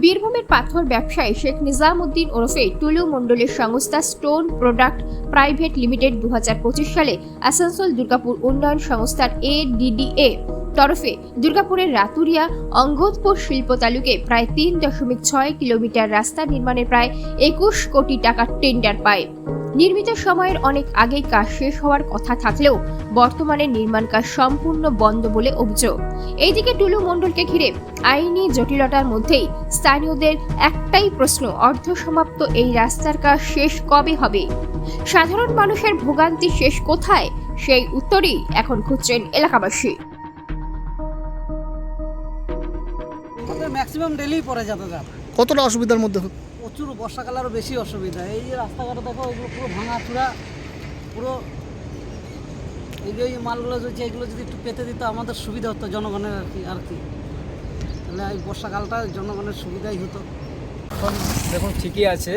বীরভূমের পাথর ব্যবসায়ী শেখ নিজামউদ্দিন ওরফে টুলু মণ্ডলের সংস্থা স্টোন প্রোডাক্ট প্রাইভেট লিমিটেড 2025 সালে আসানসোল দুর্গাপুর উন্নয়ন সংস্থার ADDA তরফে দুর্গাপুরের রাতুরিয়া অঙ্গদপুর শিল্প তালুকে প্রায় 3.6 কিলোমিটার রাস্তা নির্মাণের প্রায় 21 কোটি টাকার টেন্ডার পায়। নির্মিত সময়ের অনেক আগেই কাজ শেষ হওয়ার কথা থাকলেও বর্তমানে নির্মাণ কাজ সম্পূর্ণ বন্ধ বলে অভিযোগ। এইদিকে টুলু মণ্ডলকে ঘিরে আইনি জটিলতার মধ্যেই স্থানীয়দের একটাই প্রশ্ন, অর্ধসমাপ্ত এই রাস্তার কাজ শেষ কবে হবে? সাধারণ মানুষের ভোগান্তি শেষ কোথায়? সেই উত্তরই এখন খুঁজছেন এলাকাবাসী। ম্যাক্সিমাম ডেলি পরে যাতায়াত। কতটা অসুবিধার মধ্যে? প্রচুর, বর্ষাকালে আরও বেশি অসুবিধা। এই যে রাস্তাঘাটে দেখো, এগুলো পুরো ভাঙাচুরা, পুরো এই যে মালগুলো যদি এগুলো যদি একটু পেতে দিত আমাদের সুবিধা হতো জনগণের আর কি তাহলে এই বর্ষাকালটা জনগণের সুবিধাই হতো। এখন দেখুন ঠিকই আছে,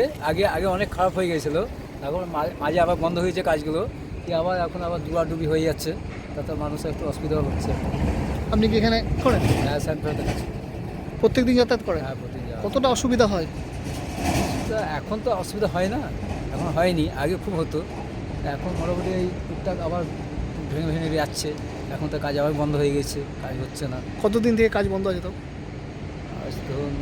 আগে অনেক খারাপ হয়ে গেছিলো, এখন মাঝে আবার বন্ধ হয়েছে কাজগুলো, কি আবার এখন আবার ডুবাডুবি হয়ে যাচ্ছে, তাতে মানুষের একটু অসুবিধা হচ্ছে। আপনি কি এখানে করেন? হ্যাঁ, স্যান্ডফ্রাতে কাজ। প্রত্যেকদিন যাতায়াত করেন? হ্যাঁ, প্রতিদিন। কতটা অসুবিধা হয়? এখন তো অসুবিধা হয় না, এখন হয়নি, আগে খুব হতো। এখন মোটামুটি এই টুকটাক আবার ভেঙে ভেঙে যাচ্ছে, এখন তো কাজ আবার বন্ধ হয়ে গেছে, কাজ হচ্ছে না। কতদিন থেকে কাজ বন্ধ আছে? তো ধরুন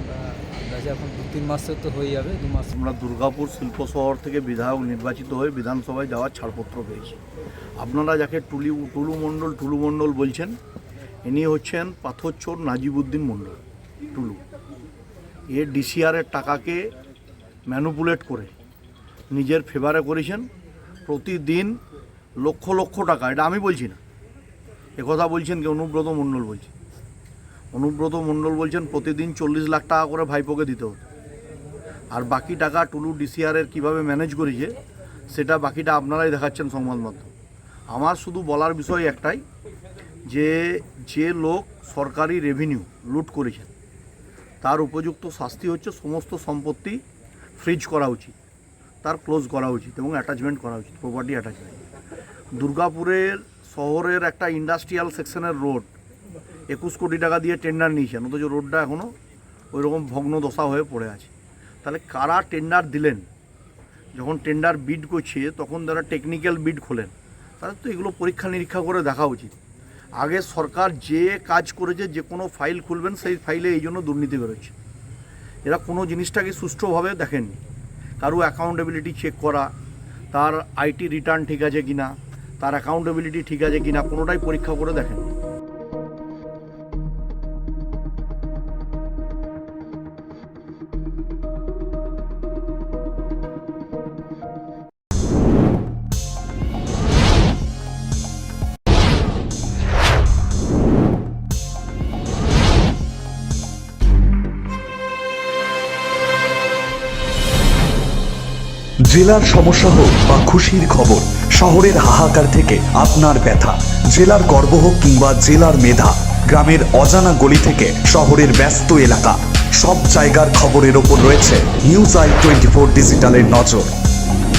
এখন 2-3 মাস তো হয়ে যাবে, 2 মাস। আমরা দুর্গাপুর শিল্প শহর থেকে বিধায়ক নির্বাচিত হয়ে বিধানসভায় যাওয়ার ছাড়পত্র পেয়েছি। আপনারা যাকে টুলু মণ্ডল বলছেন, ইনি হচ্ছেন পাথরচোর নাজিবউদ্দিন মণ্ডল টুলু। এ ডিসিআরের টাকাকে ম্যানুপুলেট করে নিজের ফেভারে করেছেন। প্রতিদিন লক্ষ লক্ষ টাকা, এটা আমি বলছি না, একথা বলছেন কি অনুব্রত মণ্ডল বলছেন। অনুব্রত মণ্ডল বলছেন প্রতিদিন 40 লাখ টাকা করে ভাইপোকে দিতে হতো। আর বাকি টাকা টুলু ডিসিআরের কীভাবে ম্যানেজ করেছে সেটা বাকিটা আপনারাই দেখাচ্ছেন সংবাদ মাধ্যম। আমার শুধু বলার বিষয় একটাই, যে লোক সরকারি রেভিনিউ লুট করেছেন তার উপযুক্ত শাস্তি হচ্ছে সমস্ত সম্পত্তি ফ্রিজ করা উচিত, তার ক্লোজ করা উচিত এবং অ্যাটাচমেন্ট করা উচিত, প্রপার্টি অ্যাটাচমেন্ট। দুর্গাপুরের শহরের একটা ইন্ডাস্ট্রিয়াল সেকশনের রোড 21 কোটি টাকা দিয়ে টেন্ডার নিয়েছেন, অথচ রোডটা এখনও ওই রকম ভগ্ন দশা হয়ে পড়ে আছে। তাহলে কারা টেন্ডার দিলেন? যখন টেন্ডার বিড করছে তখন তারা টেকনিক্যাল বিড খোলেন, তাহলে তো এগুলো পরীক্ষা নিরীক্ষা করে দেখা উচিত। আগে সরকার যে কাজ করেছে, যে কোনো ফাইল খুলবেন সেই ফাইলে এই জন্য দুর্নীতি বেরোচ্ছে। এরা কোনো জিনিসটাকে সুষ্ঠুভাবে দেখেননি। কারো অ্যাকাউন্টেবিলিটি চেক করা, তার আইটি রিটার্ন ঠিক আছে কিনা, তার অ্যাকাউন্টেবিলিটি ঠিক আছে কিনা, কোনোটাই পরীক্ষা করে দেখেননি। জেলার সমস্যা হোক বা খুশির খবর, শহরের হাহাকার থেকে আপনার ব্যথা, জেলার গর্ব হোক কিংবা জেলার মেধা, গ্রামের অজানা গলি থেকে শহরের ব্যস্ত এলাকা, সব জায়গার খবরের ওপর রয়েছে নিউজ আই 24 ডিজিটালের নজর।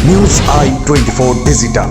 News I 24 digital.